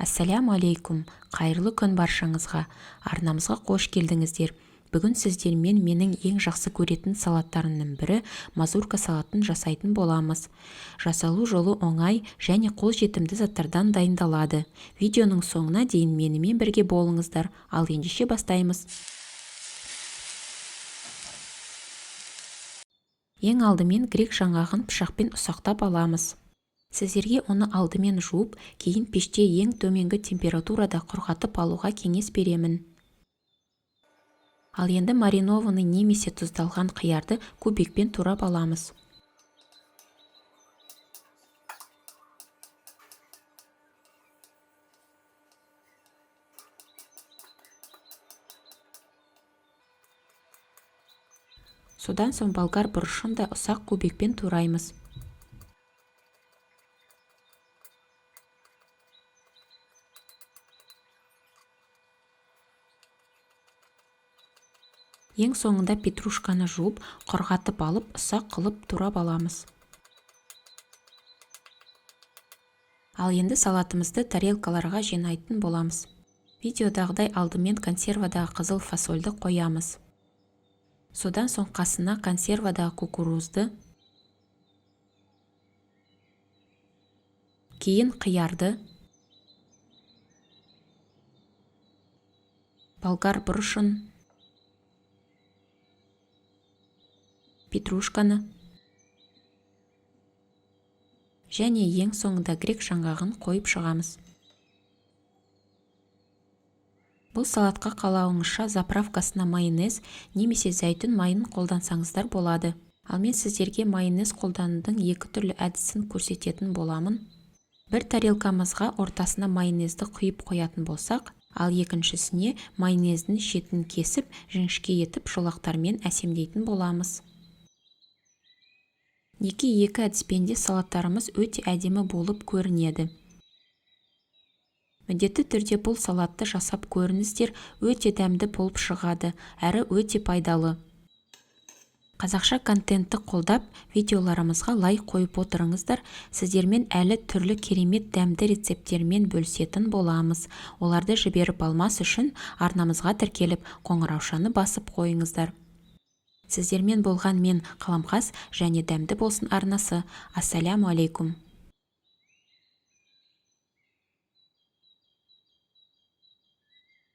Ассаляму алейкум, қайырлы күн баршаңызға. Арнамызға қош келдіңіздер. Бүгін сіздермен менің ең жақсы көретін салаттарымның бірі мазурка салатын жасайтын боламыз. Жасалу жолы оңай және қолжетімді заттардан дайындалады. Видеоның соңына дейін менімен бірге болыңыздар. Ал ендеше бастаймыз. Ең алдымен грек жаңғағын пышақпен ұсақтап аламыз. Сіздерге оны алдымен жуып, кейін пеште ең төменгі температурада құрғатып алуға кеңес беремін. Ал енді маринованы немесе тұздалған қиярды кубикпен турап аламыз. Содан соң болгар бұрышын да ұсақ кубикпен тураймыз. Ең соңында петрушканы жуып, құрғатып алып, ұсақ қылып турап аламыз. Ал енді салатымызды тарелкаларға жинайтын боламыз. Видеодағыдай алдымен консервадағы қызыл фасольді қоямыз. Содан соң қасына консервадағы кукурузды, кейін қиярды, болгар бұрышын, петрушканы және ең соңында грек жаңғағын қойып шығамыз. Бұл салатқа қалауыңызша заправкасына майонез немесе зәйтүн майын қолдансаңыздар болады. Ал мен сіздерге майонез қолданудың екі түрлі әдісін көрсететін боламын. Бір тарелкамызға ортасына майонезді құйып қоятын болсақ, ал екіншісіне майонездің шетін кесіп, жіңішке етіп жолақтармен әсемдейтін боламыз. Екі әдіспенде салаттарымыз өте әдемі болып көрінеді. Міндетті түрде бұл салатты жасап көріңіздер, өте дәмді болып шығады, әрі өте пайдалы. Қазақша контентті қолдап, видеоларымызға лайк қойып отырыңыздар. Сіздермен әлі түрлі керемет дәмді рецепттермен бөлісетін боламыз. Оларды жіберіп алмас үшін арнамызға тіркеліп, қоңыраушаны басып қойыңыздар. Сіздермен болған мен Қаламқас және Дәмді болсын арнасы. Ассаляму алейкум.